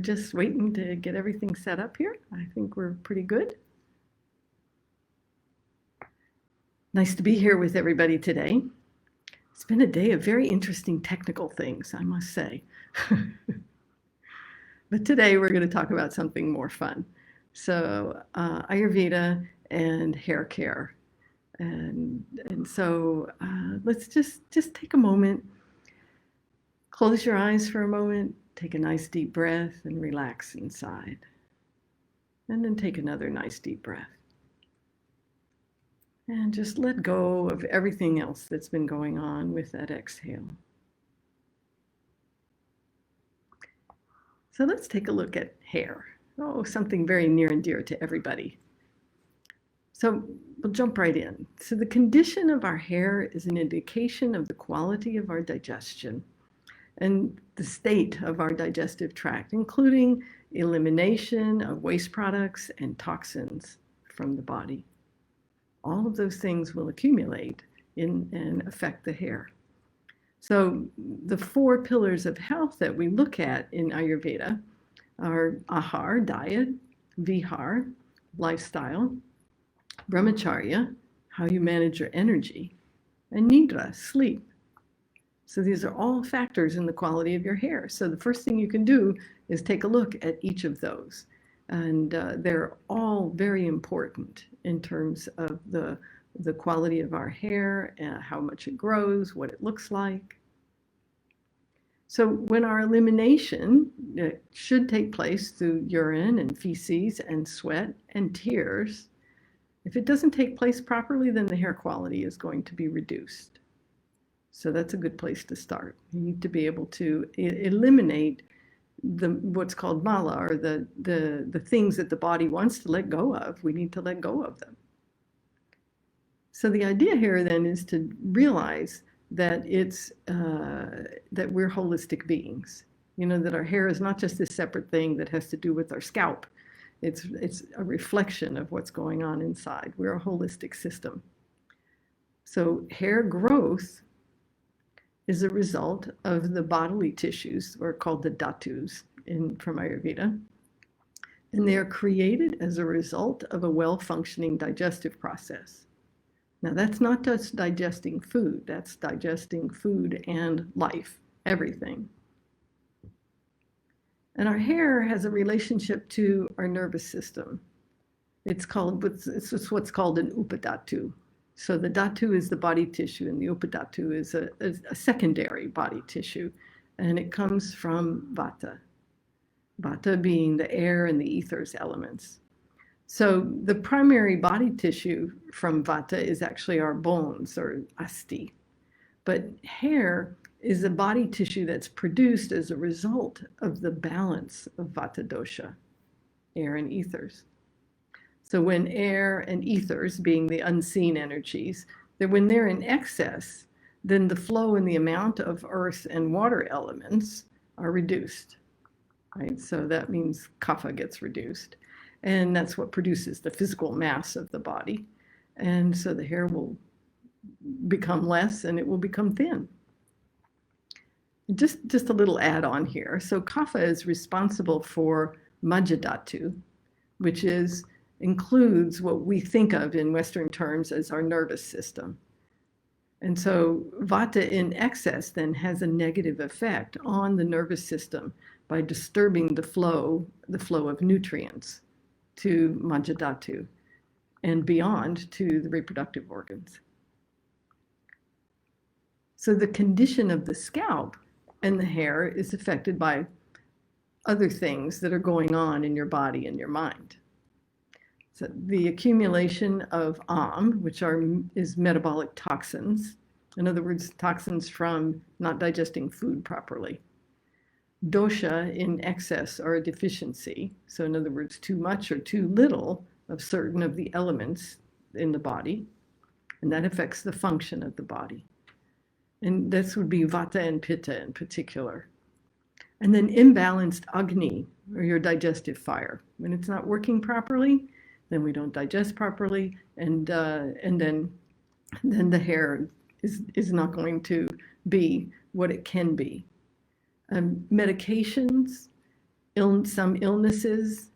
just waiting to get everything set up here. I think we're pretty good. Nice to be here with everybody today. It's been a day of very interesting technical things, I must say. But today we're going to talk about something more fun. So Ayurveda and hair care. And so let's just take a moment, close your eyes for a moment, take a nice deep breath and relax inside. And then take another nice deep breath. And just let go of everything else that's been going on with that exhale. So let's take a look at hair. Oh, something very near and dear to everybody. So we'll jump right in. So the condition of our hair is an indication of the quality of our digestion and the state of our digestive tract, including elimination of waste products and toxins from the body. All of those things will accumulate and affect the hair. So the 4 pillars of health that we look at in Ayurveda are ahar, diet, vihar, lifestyle, brahmacharya, how you manage your energy, and nidra, sleep. So these are all factors in the quality of your hair. So the first thing you can do is take a look at each of those. And they're all very important in terms of the quality of our hair, how much it grows, what it looks like. So when our elimination should take place through urine and feces and sweat and tears, if it doesn't take place properly, then the hair quality is going to be reduced. So that's a good place to start. You need to be able to eliminate what's called mala, or the things that the body wants to let go of. We need to let go of them. So the idea here then is to realize that that we're holistic beings. You know, that our hair is not just this separate thing that has to do with our scalp. It's a reflection of what's going on inside. We're a holistic system. So hair growth is a result of the bodily tissues, or called the dhatus from Ayurveda. And they are created as a result of a well-functioning digestive process. Now, that's not just digesting food, that's digesting food and life, everything. And our hair has a relationship to our nervous system. It's what's called an upadhatu. So the dhatu is the body tissue, and the upadhatu is a secondary body tissue, and it comes from vata. Vata being the air and the ethers elements. So the primary body tissue from vata is actually our bones, or asti. But hair is a body tissue that's produced as a result of the balance of vata dosha, air and ethers. So when air and ethers, being the unseen energies, when they're in excess, then the flow and the amount of earth and water elements are reduced, right? So that means kapha gets reduced. And that's what produces the physical mass of the body. And so the hair will become less and it will become thin. Just a little add-on here. So kapha is responsible for majjadhatu, which includes what we think of in Western terms as our nervous system. And so vata in excess then has a negative effect on the nervous system by disturbing the flow of nutrients to majjadhatu and beyond to the reproductive organs. So the condition of the scalp and the hair is affected by other things that are going on in your body and your mind. So the accumulation of which is metabolic toxins. In other words, toxins from not digesting food properly. Dosha in excess, or a deficiency. So in other words, too much or too little of certain of the elements in the body. And that affects the function of the body. And this would be vata and pitta in particular. And then imbalanced agni, or your digestive fire. When it's not working properly, then we don't digest properly, and then the hair is not going to be what it can be. Medications some illnesses,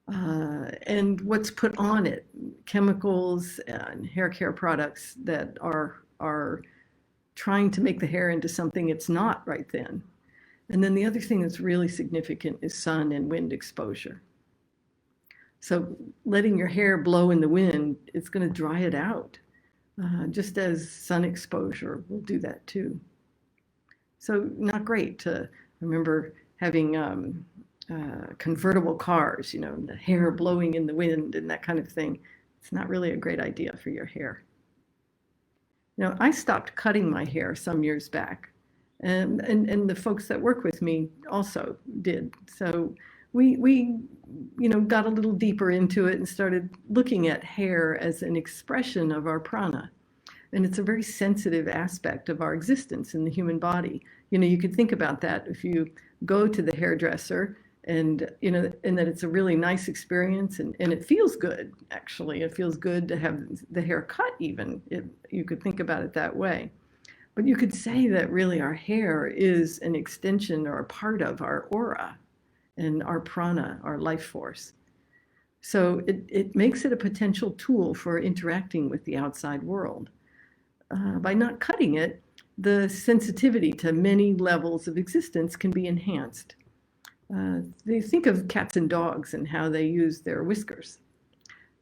and what's put on it, chemicals and hair care products that are trying to make the hair into something it's not right then. And then the other thing that's really significant is sun and wind exposure. So letting your hair blow in the wind, it's going to dry it out, just as sun exposure will do that too. So not great. I remember having convertible cars, the hair blowing in the wind and that kind of thing. It's not really a great idea for your hair. I stopped cutting my hair some years back, and the folks that work with me also did. So we got a little deeper into it and started looking at hair as an expression of our prana. And it's a very sensitive aspect of our existence in the human body. You could think about that if you go to the hairdresser and that it's a really nice experience, and it feels good, actually. It feels good to have the hair cut even. You could think about it that way. But you could say that really our hair is an extension or a part of our aura and our prana, our life force. So it makes it a potential tool for interacting with the outside world. By not cutting it, the sensitivity to many levels of existence can be enhanced. They think of cats and dogs and how they use their whiskers.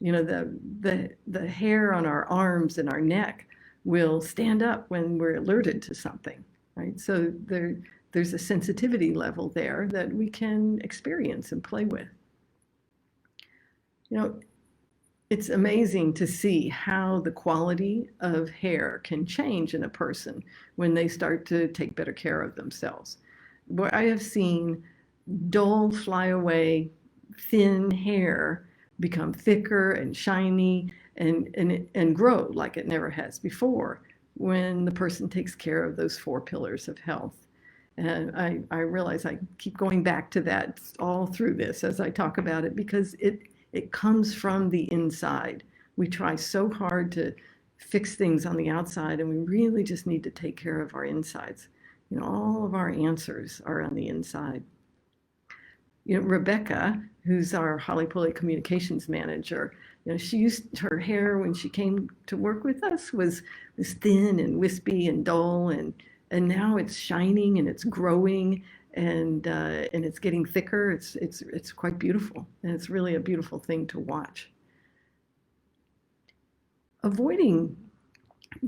The hair on our arms and our neck will stand up when we're alerted to something, right? So there's a sensitivity level there that we can experience and play with. It's amazing to see how the quality of hair can change in a person when they start to take better care of themselves. Where I have seen dull, flyaway, thin hair become thicker and shiny and grow like it never has before when the person takes care of those 4 pillars of health. And I realize I keep going back to that all through this as I talk about it, because it comes from the inside. We try so hard to fix things on the outside, and we really just need to take care of our insides. All of our answers are on the inside. Rebecca, who's our Holly Pulley communications manager, she used her hair when she came to work with us was thin and wispy and dull, and now it's shining and it's growing and it's getting thicker. It's quite beautiful, and it's really a beautiful thing to watch. Avoiding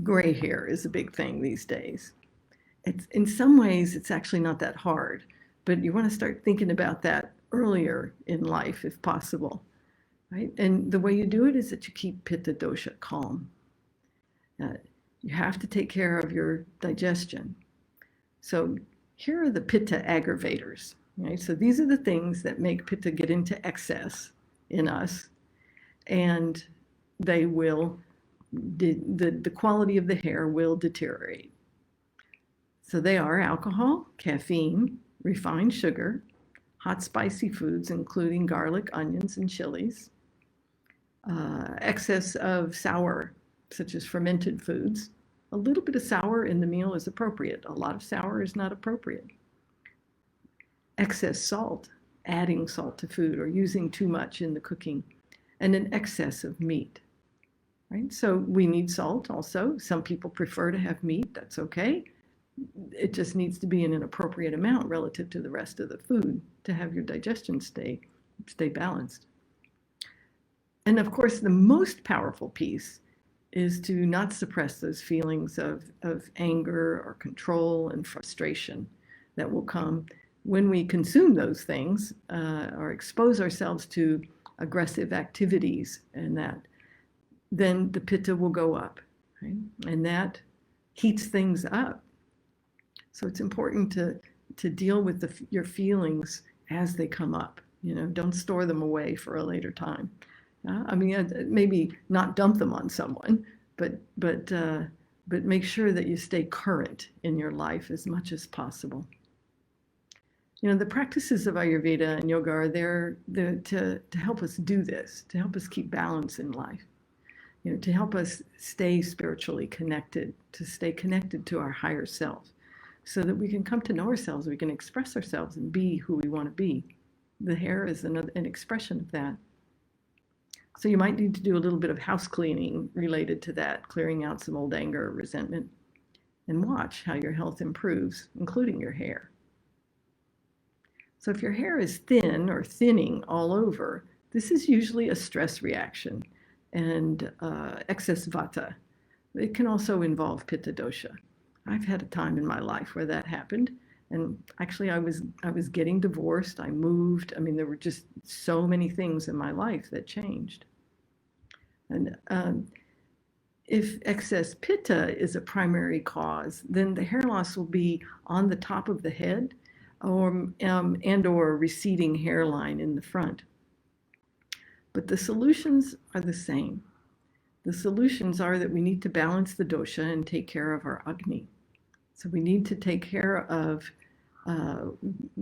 gray hair is a big thing these days. In some ways, it's actually not that hard, but you want to start thinking about that earlier in life if possible, right? And the way you do it is that you keep Pitta dosha calm. You have to take care of your digestion. So here are the Pitta aggravators, right? So these are the things that make Pitta get into excess in us, and they will, the quality of the hair will deteriorate. So they are alcohol, caffeine, refined sugar, hot spicy foods, including garlic, onions, and chilies, excess of sour, such as fermented foods. A little bit of sour in the meal is appropriate. A lot of sour is not appropriate. Excess salt, adding salt to food or using too much in the cooking, and an excess of meat. Right? So we need salt also. Some people prefer to have meat. That's okay. It just needs to be in an appropriate amount relative to the rest of the food to have your digestion stay balanced. And of course, the most powerful piece is to not suppress those feelings of anger or control and frustration that will come when we consume those things or expose ourselves to aggressive activities, and that then the Pitta will go up, right? And that heats things up. So it's important to deal with your feelings as they come up. Don't store them away for a later time. Maybe not dump them on someone, but make sure that you stay current in your life as much as possible. The practices of Ayurveda and Yoga are there to help us do this, to help us keep balance in life, to help us stay spiritually connected, to stay connected to our higher self, so that we can come to know ourselves, we can express ourselves and be who we want to be. the hair is an expression of that. So you might need to do a little bit of house cleaning related to that, clearing out some old anger or resentment, and watch how your health improves, including your hair. So if your hair is thin or thinning all over, this is usually a stress reaction and excess vata. It can also involve Pitta dosha. I've had a time in my life where that happened. And actually, I was getting divorced. I moved. I mean, there were just so many things in my life that changed. And if excess Pitta is a primary cause, then the hair loss will be on the top of the head, or receding hairline in the front. But the solutions are the same. The solutions are that we need to balance the dosha and take care of our Agni. So we need to take care of,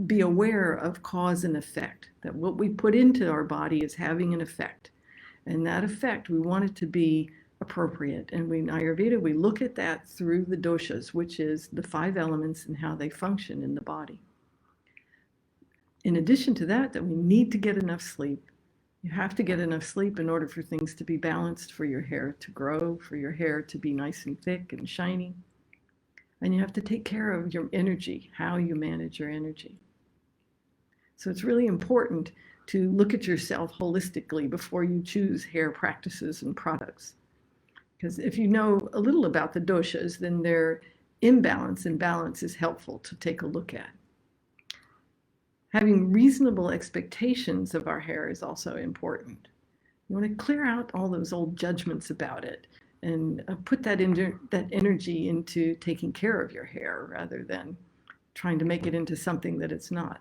be aware of cause and effect, that what we put into our body is having an effect. And that effect, we want it to be appropriate. And in Ayurveda, we look at that through the doshas, which is the 5 elements and how they function in the body. In addition to that we need to get enough sleep. You have to get enough sleep in order for things to be balanced, for your hair to grow, for your hair to be nice and thick and shiny. And you have to take care of your energy, how you manage your energy. So it's really important to look at yourself holistically before you choose hair practices and products. Because if you know a little about the doshas, then their imbalance and balance is helpful to take a look at. Having reasonable expectations of our hair is also important. You want to clear out all those old judgments about it and put that energy into taking care of your hair rather than trying to make it into something that it's not.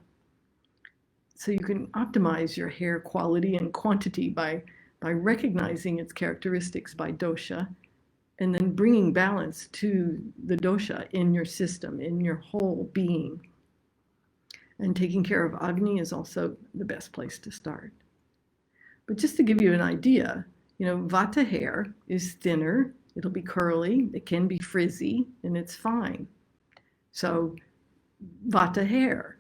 So you can optimize your hair quality and quantity by recognizing its characteristics by dosha, and then bringing balance to the dosha in your system, in your whole being. And taking care of Agni is also the best place to start. But just to give you an idea, Vata hair is thinner, it'll be curly, it can be frizzy, and it's fine. So Vata hair.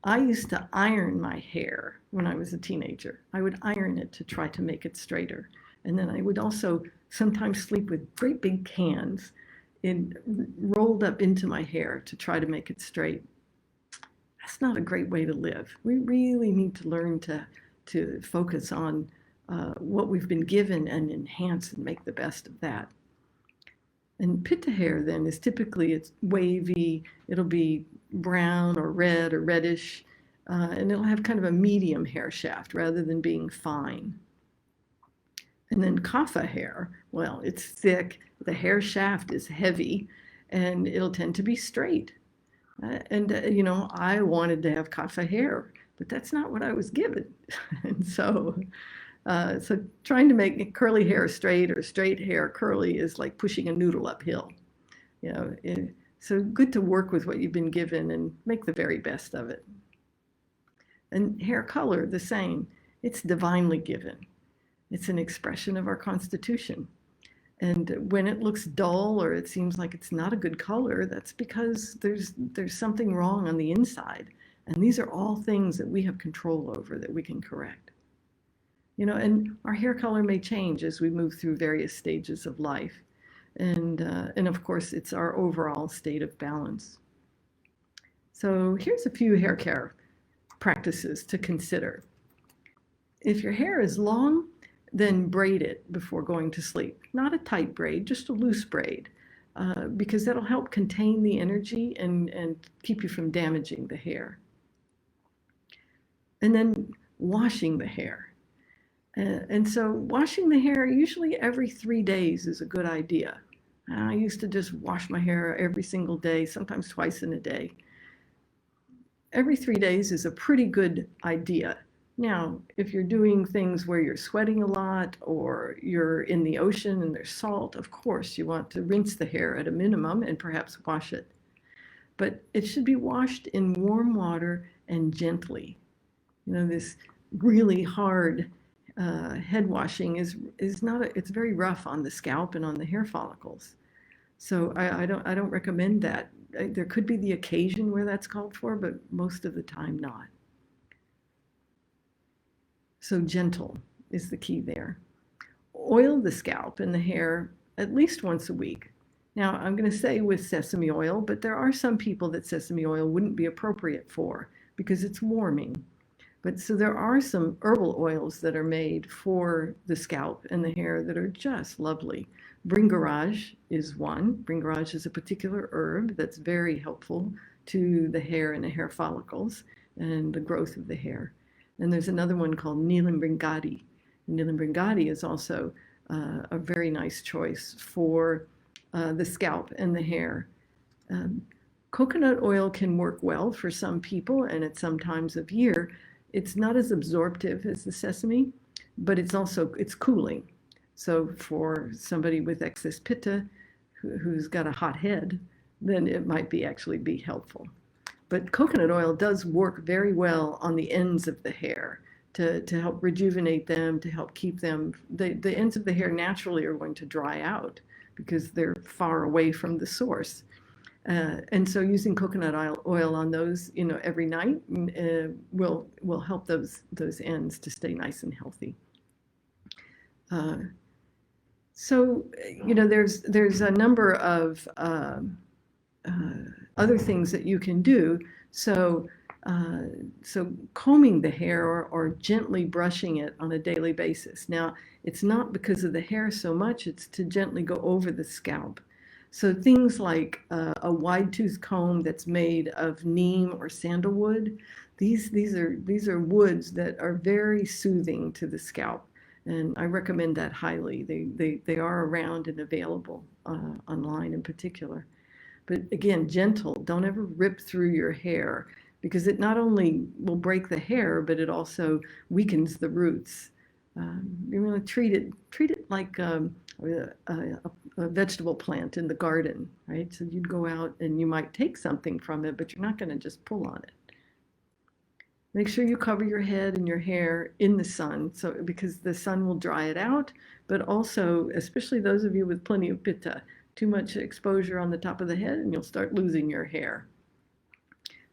I used to iron my hair when I was a teenager. I would iron it to try to make it straighter. And then I would also sometimes sleep with great big cans rolled up into my hair to try to make it straight. That's not a great way to live. We really need to learn to focus on what we've been given and enhance and make the best of that. And Pitta hair then is typically, it's wavy, it'll be brown or red or reddish, and it'll have kind of a medium hair shaft rather than being fine. And then Kapha hair, well, it's thick, the hair shaft is heavy, and it'll tend to be straight. I wanted to have Kapha hair, but that's not what I was given. And so trying to make curly hair straight or straight hair curly is like pushing a noodle uphill. So good to work with what you've been given and make the very best of it. And hair color, the same. It's divinely given. It's an expression of our constitution. And when it looks dull or it seems like it's not a good color, that's because there's something wrong on the inside. And these are all things that we have control over that we can correct. And our hair color may change as we move through various stages of life. And of course, it's our overall state of balance. So here's a few hair care practices to consider. If your hair is long, then braid it before going to sleep. Not a tight braid, just a loose braid, because that'll help contain the energy and keep you from damaging the hair. And then washing the hair. And so washing the hair usually every 3 days is a good idea. I used to just wash my hair every single day, sometimes twice in a day. Every 3 days is a pretty good idea. Now, if you're doing things where you're sweating a lot or you're in the ocean and there's salt, of course, you want to rinse the hair at a minimum and perhaps wash it. But it should be washed in warm water and gently. This really hard head washing is not, it's very rough on the scalp and on the hair follicles. So I don't recommend that. There could be the occasion where that's called for, but most of the time not. So gentle is the key there. Oil the scalp and the hair at least once a week. Now, I'm going to say with sesame oil, but there are some people that sesame oil wouldn't be appropriate for because it's warming. But so there are some herbal oils that are made for the scalp and the hair that are just lovely. Bringaraj is one. Bringaraj is a particular herb that's very helpful to the hair and the hair follicles and the growth of the hair. And there's another one called Neelam Bringadi. Neelam Bringadi is also a very nice choice for the scalp and the hair. Coconut oil can work well for some people and at some times of year. It's not as absorptive as the sesame, but it's cooling. So for somebody with excess pitta who's got a hot head, then it might actually be helpful. But coconut oil does work very well on the ends of the hair to help rejuvenate them, to help keep them. The ends of the hair naturally are going to dry out because they're far away from the source. And so using coconut oil on those, every night will help those ends to stay nice and healthy. So there's a number of other things that you can do. So combing the hair or gently brushing it on a daily basis. Now, it's not because of the hair so much, it's to gently go over the scalp. So things like a wide tooth comb that's made of neem or sandalwood, these are woods that are very soothing to the scalp, and I recommend that highly. They are around and available online in particular. But again, gentle. Don't ever rip through your hair because it not only will break the hair, but it also weakens the roots. You're going to treat it like a vegetable plant in the garden, right? So you'd go out and you might take something from it, but you're not going to just pull on it. Make sure you cover your head and your hair in the sun, because the sun will dry it out, but also, especially those of you with plenty of pitta, too much exposure on the top of the head and you'll start losing your hair.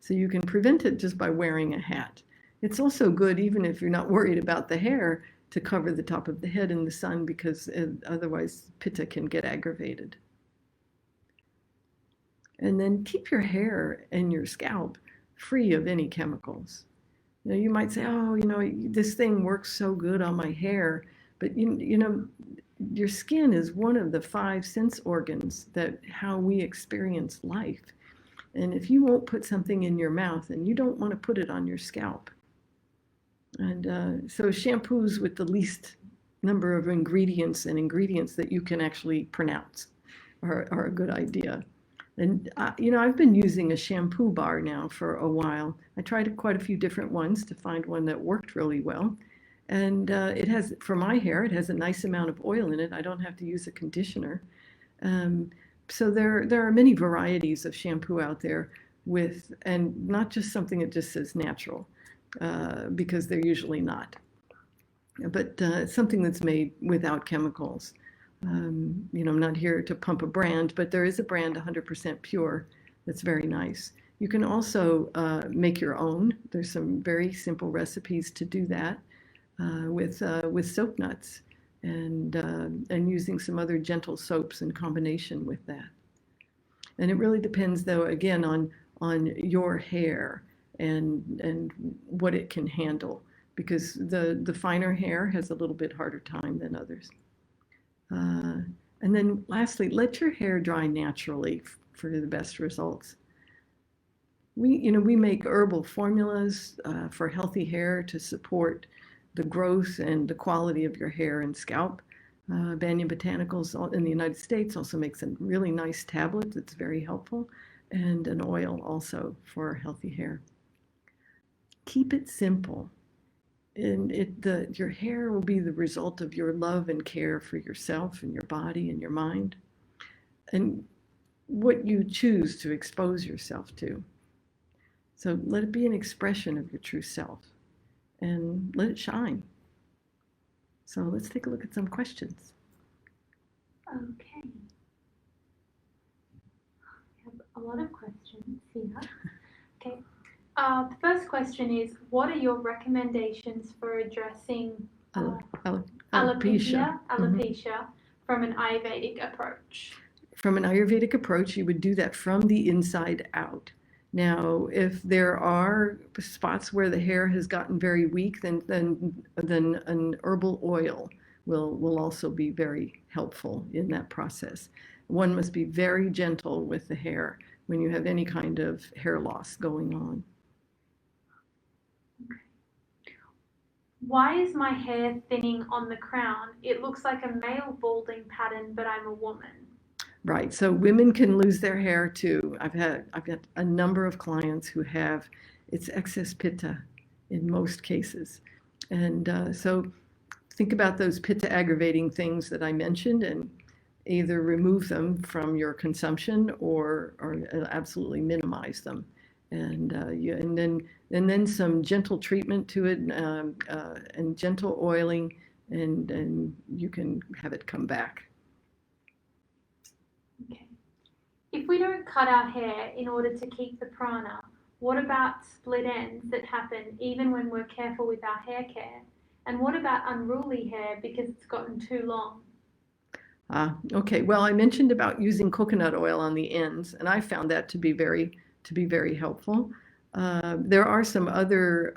So you can prevent it just by wearing a hat. It's also good, even if you're not worried about the hair, to cover the top of the head in the sun because otherwise pitta can get aggravated. And then keep your hair and your scalp free of any chemicals. You might say, oh, this thing works so good on my hair, but your skin is one of the 5 sense organs that how we experience life. And if you won't put something in your mouth, and you don't want to put it on your scalp. And so shampoos with the least number of ingredients that you can actually pronounce are a good idea. And I've been using a shampoo bar now for a while. I tried quite a few different ones to find one that worked really well. And it has, for my hair, it has a nice amount of oil in it. I don't have to use a conditioner. So there are many varieties of shampoo out there and not just something that just says natural, because they're usually not, but something that's made without chemicals. I'm not here to pump a brand, but there is a brand 100% pure that's very nice. You can also make your own. There's some very simple recipes to do that with soap nuts and using some other gentle soaps in combination with that. And it really depends, though, again, on your hair and what it can handle, because the finer hair has a little bit harder time than others. And then lastly, let your hair dry naturally for the best results. We make herbal formulas for healthy hair to support the growth and the quality of your hair and scalp. Banyan Botanicals in the United States also makes a really nice tablet that's very helpful, and an oil also for healthy hair. Keep it simple. And your hair will be the result of your love and care for yourself and your body and your mind, and what you choose to expose yourself to. So let it be an expression of your true self, and let it shine. So let's take a look at some questions. Okay. We have a lot of questions here. Okay. The first question is, what are your recommendations for addressing Alopecia. alopecia from an Ayurvedic approach? From an Ayurvedic approach, you would do that from the inside out. Now, if there are spots where the hair has gotten very weak, then an herbal oil will also be very helpful in that process. One must be very gentle with the hair when you have any kind of hair loss going on. Why is my hair thinning on the crown? It looks like a male balding pattern, but I'm a woman. Right. So women can lose their hair too. I've got a number of clients who have it's excess pitta in most cases. And so think about those pitta aggravating things that I mentioned and either remove them from your consumption or absolutely minimize them. And then some gentle treatment to it and gentle oiling, and you can have it come back. Okay. If we don't cut our hair in order to keep the prana, what about split ends that happen even when we're careful with our hair care? And what about unruly hair because it's gotten too long? Okay. Well, I mentioned about using coconut oil on the ends, and I found that to be very helpful. There are some other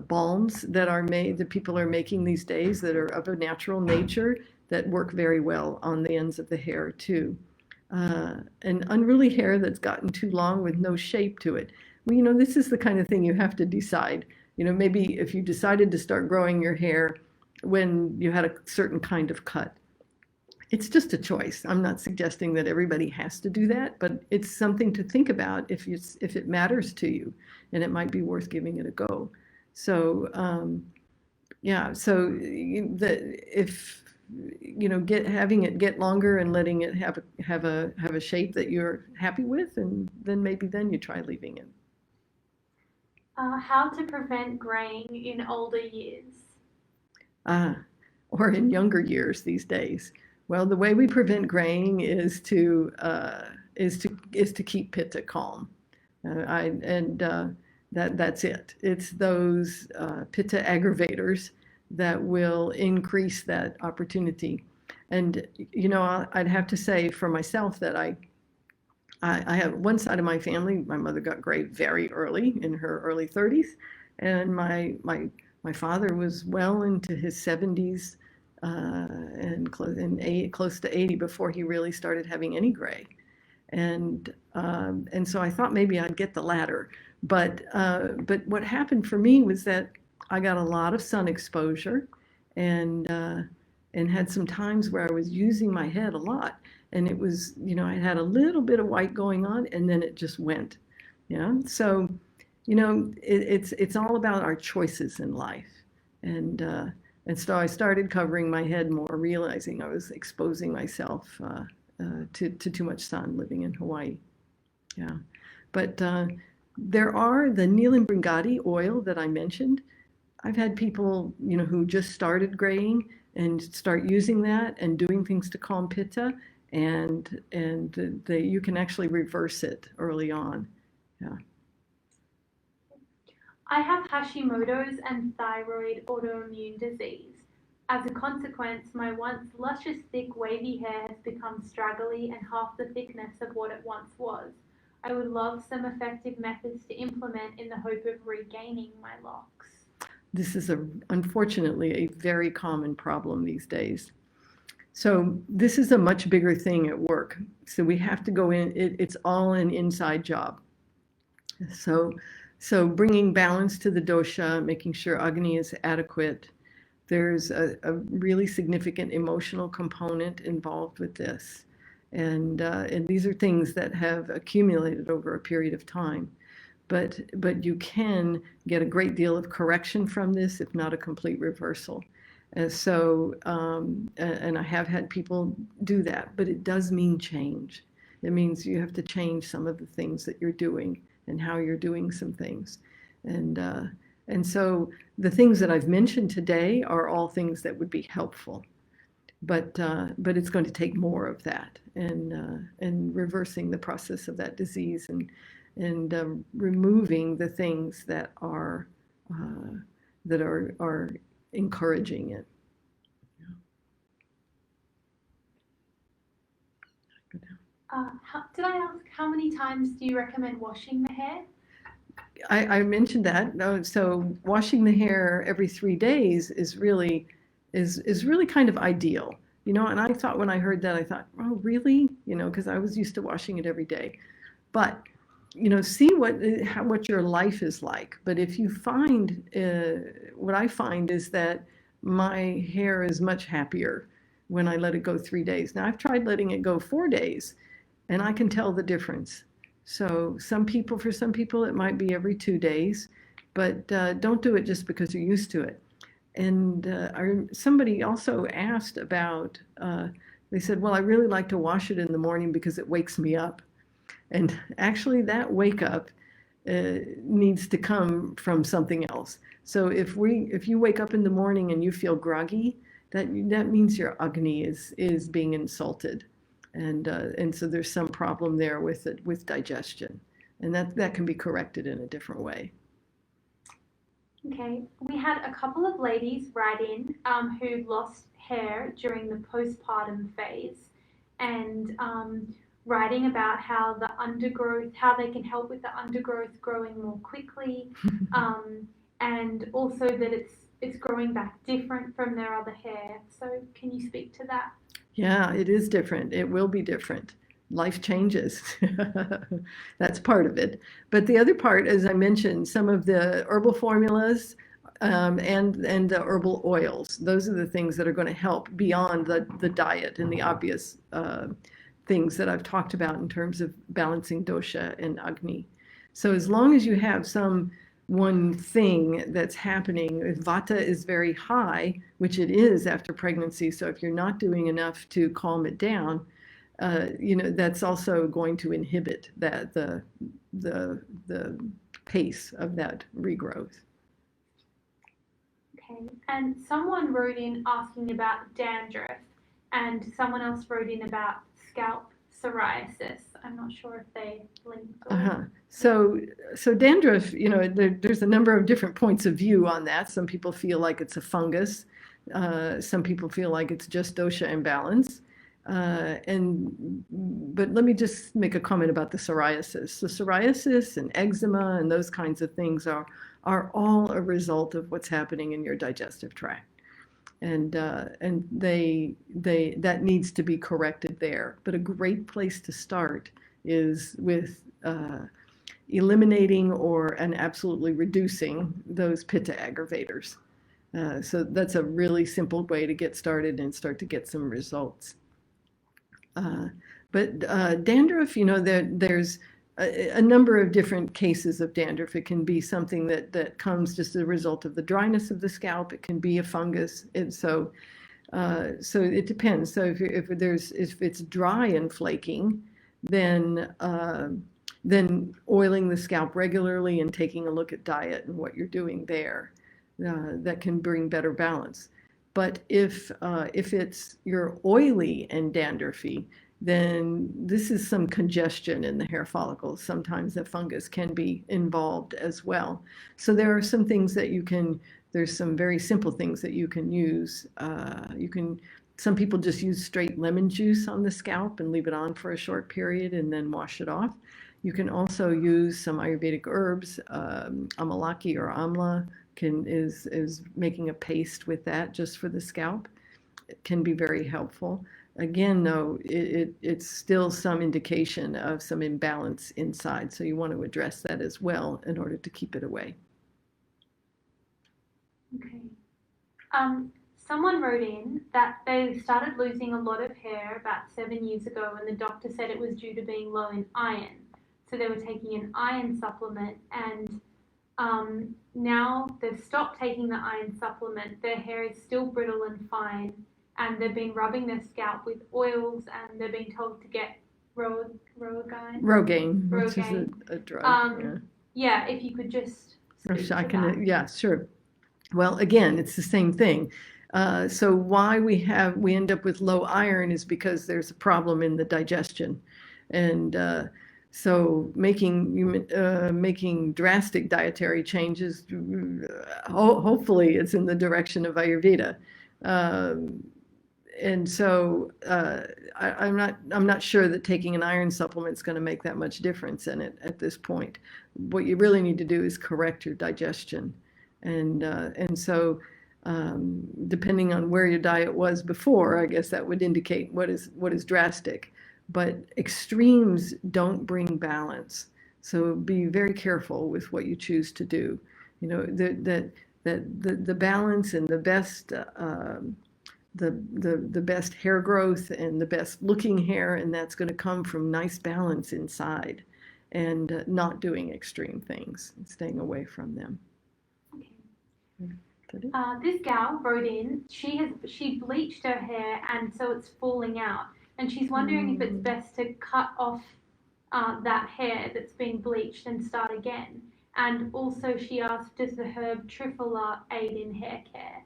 balms that people are making these days that are of a natural nature that work very well on the ends of the hair too. And unruly hair that's gotten too long with no shape to it. Well, this is the kind of thing you have to decide. Maybe if you decided to start growing your hair when you had a certain kind of cut. It's just a choice. I'm not suggesting that everybody has to do that, but it's something to think about if it matters to you, and it might be worth giving it a go. So yeah, so if having it get longer and letting it have a shape that you're happy with, and then maybe then you try leaving it. How to prevent graying in older years? Or in younger years these days. Well, the way we prevent graying is to keep pitta calm, that's it. It's those pitta aggravators that will increase that opportunity. And I'd have to say for myself that I have one side of my family. My mother got gray very early in her early 30s, and my father was well into his 70s. And close to 80 before he really started having any gray, and so I thought maybe I'd get the latter, but what happened for me was that I got a lot of sun exposure, and had some times where I was using my head a lot, and it was I had a little bit of white going on, and then it just went, so it's all about our choices in life, and so I started covering my head more, realizing I was exposing myself to too much sun living in Hawaii. Yeah, but there are the Neelam Bringadi oil that I mentioned. I've had people, who just started graying and start using that and doing things to calm pitta, and you can actually reverse it early on. Yeah. I have Hashimoto's and thyroid autoimmune disease. As a consequence, my once luscious, thick, wavy hair has become straggly and half the thickness of what it once was. I would love some effective methods to implement in the hope of regaining my locks. This is unfortunately a very common problem these days. So this is a much bigger thing at work. So we have to go in. It's all an inside job. So bringing balance to the dosha, making sure Agni is adequate. There's a really significant emotional component involved with this. And these are things that have accumulated over a period of time. But you can get a great deal of correction from this, if not a complete reversal. And so, and I have had people do that, but it does mean change. It means you have to change some of the things that you're doing and how you're doing some things. And so the things that I've mentioned today are all things that would be helpful. But it's going to take more of that and reversing the process of that disease and removing the things that are encouraging it. Did I ask how many times do you recommend washing the hair? I mentioned that. So washing the hair every 3 days is really kind of ideal. And I thought, when I heard that, I thought, oh, really? Because I was used to washing it every day. But see what your life is like. But if you find, what I find is that my hair is much happier when I let it go 3 days. Now, I've tried letting it go 4 days, and I can tell the difference. So for some people, it might be every 2 days, but don't do it just because you're used to it. And somebody also asked about, they said, well, I really like to wash it in the morning because it wakes me up. And actually, that wake up needs to come from something else. So if you wake up in the morning and you feel groggy, that means your Agni is being insulted. And so there's some problem there with digestion, and that can be corrected in a different way. Okay, we had a couple of ladies write in who lost hair during the postpartum phase, and writing about how they can help with the undergrowth growing more quickly, and also that it's growing back different from their other hair. So can you speak to that? Yeah, it is different. It will be different. Life changes. That's part of it. But the other part, as I mentioned, some of the herbal formulas and the herbal oils, those are the things that are going to help beyond the diet and the obvious things that I've talked about in terms of balancing dosha and Agni. So as long as you have one thing that's happening, if Vata is very high, which it is after pregnancy, so if you're not doing enough to calm it down, that's also going to inhibit the pace of that regrowth. Okay, and someone wrote in asking about dandruff, and someone else wrote in about scalp psoriasis. I'm not sure if they linked. So dandruff, there's a number of different points of view on that. Some people feel like it's a fungus. Some people feel like it's just dosha imbalance. But let me just make a comment about the psoriasis. So psoriasis and eczema and those kinds of things are all a result of what's happening in your digestive tract. And that needs to be corrected there. But a great place to start is with eliminating and absolutely reducing those Pitta aggravators. So that's a really simple way to get started and start to get some results. But dandruff, there's a number of different cases of dandruff. It can be something that comes just as a result of the dryness of the scalp. It can be a fungus. And so it depends. So if it's dry and flaking, then oiling the scalp regularly and taking a look at diet and what you're doing there, that can bring better balance. But if you're oily and dandruffy, then this is some congestion in the hair follicles. Sometimes the fungus can be involved as well. So there are some things there's some very simple things that you can use. Some people just use straight lemon juice on the scalp and leave it on for a short period and then wash it off. You can also use some Ayurvedic herbs. Amalaki or amla is making a paste with that just for the scalp. It can be very helpful. Again, though, it's still some indication of some imbalance inside, so you want to address that as well in order to keep it away. Okay. Someone wrote in that they started losing a lot of hair about 7 years ago, and the doctor said it was due to being low in iron. So they were taking an iron supplement, and now they've stopped taking the iron supplement. Their hair is still brittle and fine, and they've been rubbing their scalp with oils, and they're being told to get Rogaine, which is a drug. Yeah, if you could just speak to that. Yeah, sure. Well, again, it's the same thing. So why we end up with low iron is because there's a problem in the digestion, and So making drastic dietary changes, hopefully it's in the direction of Ayurveda. And so I'm not sure that taking an iron supplement is going to make that much difference in it at this point. What you really need to do is correct your digestion, and so depending on where your diet was before, I guess that would indicate what is drastic. But extremes don't bring balance. So be very careful with what you choose to do. You know that the balance and the best. The best hair growth and the best looking hair, and that's going to come from nice balance inside and not doing extreme things and staying away from them. Okay. This gal wrote in, she bleached her hair and so it's falling out, and she's wondering if it's best to cut off that hair that's been bleached and start again. And also she asked, does the herb triphala aid in hair care?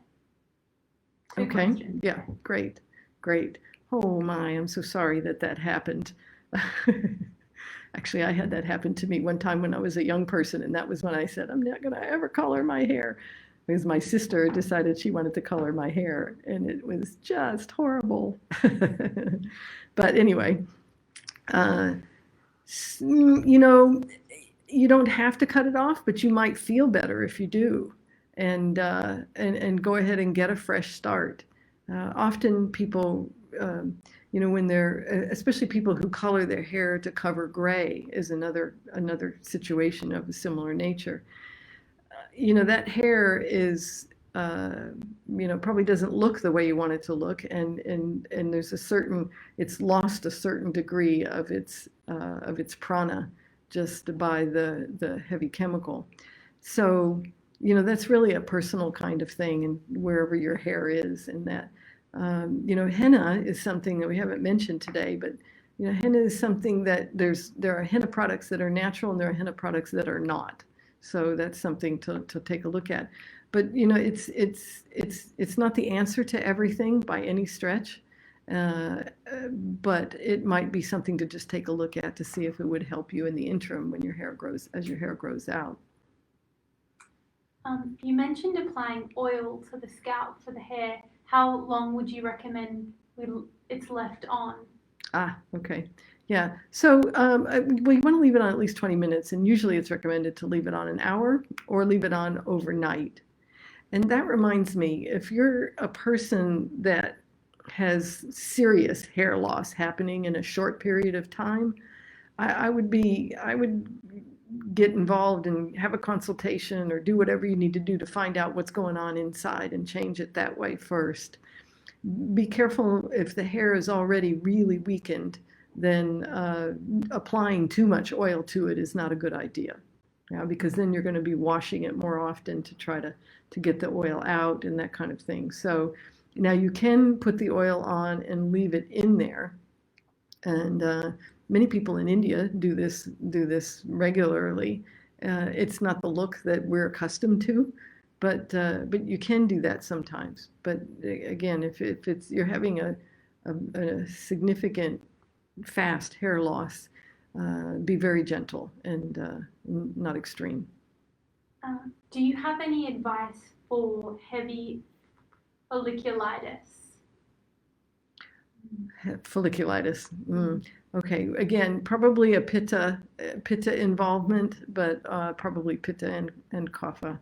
Okay. Yeah, great. Oh my, I'm so sorry that happened. Actually, I had that happen to me one time when I was a young person, and that was when I said, I'm not going to ever color my hair, because my sister decided she wanted to color my hair, and it was just horrible. But anyway, you know, you don't have to cut it off, but you might feel better if you do. And go ahead and get a fresh start. Often people, when they're, especially people who color their hair to cover gray, is another situation of a similar nature. That hair is, probably doesn't look the way you want it to look, and there's it's lost a certain degree of its prana just by the heavy chemical. So that's really a personal kind of thing, and wherever your hair is, and that, henna is something that we haven't mentioned today, but henna is something that there are henna products that are natural and there are henna products that are not. So that's something to take a look at. But it's not the answer to everything by any stretch, but it might be something to just take a look at to see if it would help you in the interim when your hair grows out. You mentioned applying oil to the scalp for the hair. How long would you recommend it's left on? Okay. Yeah. So you want to leave it on at least 20 minutes, and usually it's recommended to leave it on an hour or leave it on overnight. And that reminds me, if you're a person that has serious hair loss happening in a short period of time, I would get involved and have a consultation or do whatever you need to do to find out what's going on inside and change it that way first. Be careful if the hair is already really weakened, then applying too much oil to it is not a good idea. Because then you're going to be washing it more often to try to get the oil out and that kind of thing. So now you can put the oil on and leave it in there. And many people in India do this regularly. It's not the look that we're accustomed to, but you can do that sometimes. But again, if you're having a significant fast hair loss, be very gentle and not extreme. Do you have any advice for heavy folliculitis? Folliculitis. Okay. Again, probably a pitta involvement, but probably pitta and kapha.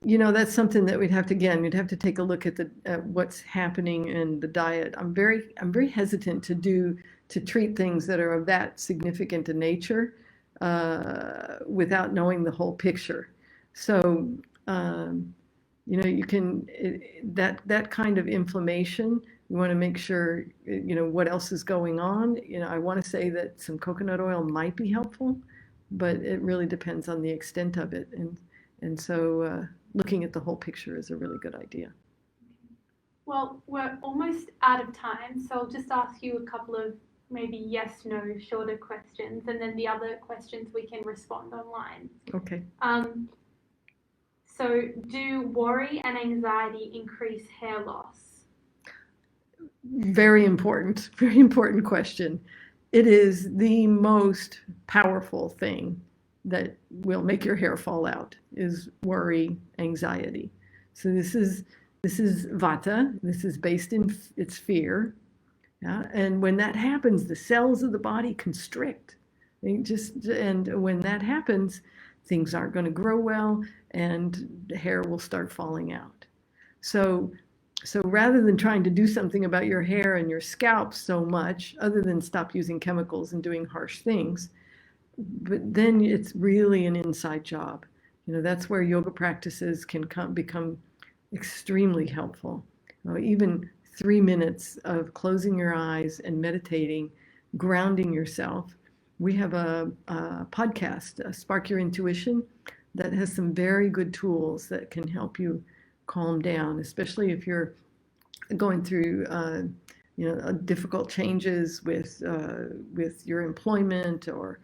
That's something that you'd have to take a look at what's happening in the diet. I'm very hesitant to treat things that are of that significant a nature without knowing the whole picture. So you can that kind of inflammation. You want to make sure what else is going on. I want to say that some coconut oil might be helpful, but it really depends on the extent of it, and so looking at the whole picture is a really good idea. Well, we're almost out of time, so I'll just ask you a couple of maybe yes/no shorter questions, and then the other questions we can respond online. Okay. So do worry and anxiety increase hair loss? Very important question. It is the most powerful thing that will make your hair fall out is worry, anxiety. So this is vata. This is based in its fear. Yeah? And when that happens, the cells of the body constrict. And when that happens, things aren't going to grow well, and the hair will start falling out. So so rather than trying to do something about your hair and your scalp so much, other than stop using chemicals and doing harsh things, but then it's really an inside job. That's where yoga practices can become extremely helpful. Even 3 minutes of closing your eyes and meditating, grounding yourself. We have a podcast, Spark Your Intuition, that has some very good tools that can help you calm down, especially if you're going through difficult changes with your employment or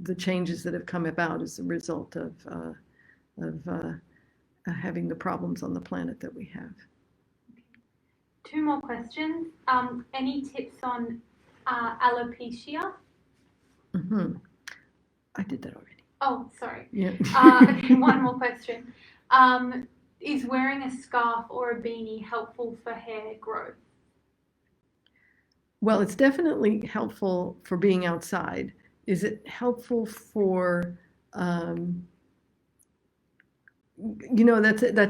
the changes that have come about as a result of having the problems on the planet that we have. Two more questions. Any tips on alopecia? Mm-hmm. I did that already. Oh, sorry. Yeah. Okay, one more question. Is wearing a scarf or a beanie helpful for hair growth? Well, it's definitely helpful for being outside. Is it helpful for, that's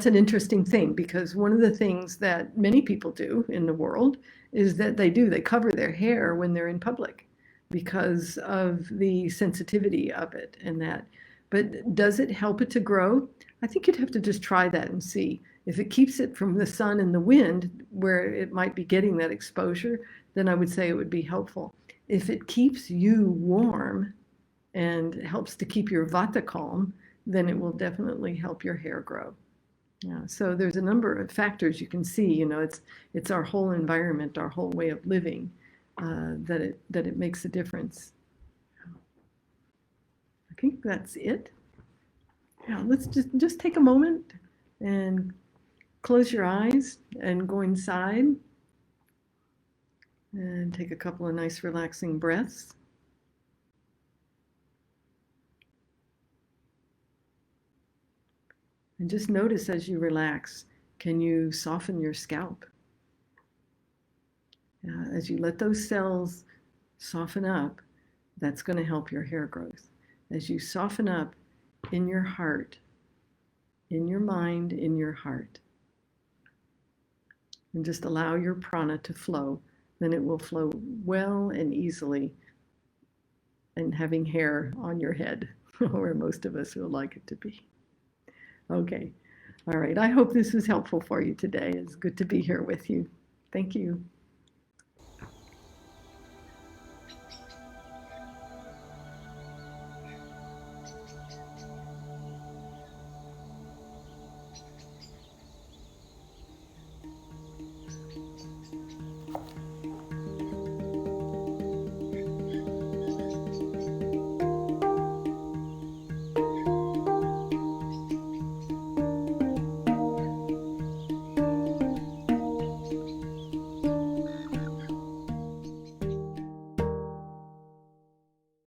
an interesting thing, because one of the things that many people do in the world is that they cover their hair when they're in public because of the sensitivity of it and that. But does it help it to grow? I think you'd have to just try that and see. If it keeps it from the sun and the wind, where it might be getting that exposure, then I would say it would be helpful. If it keeps you warm and helps to keep your vata calm, then it will definitely help your hair grow. Yeah, so there's a number of factors you can see. It's our whole environment, our whole way of living, that it makes a difference. I think that's it. Yeah, let's just take a moment and close your eyes and go inside and take a couple of nice relaxing breaths. And just notice as you relax, can you soften your scalp? As you let those cells soften up, that's going to help your hair growth. As you soften up in your heart, in your mind, in your heart, and just allow your prana to flow, then it will flow well and easily, and having hair on your head, where most of us would like it to be. Okay. All right. I hope this was helpful for you today. It's good to be here with you. Thank you.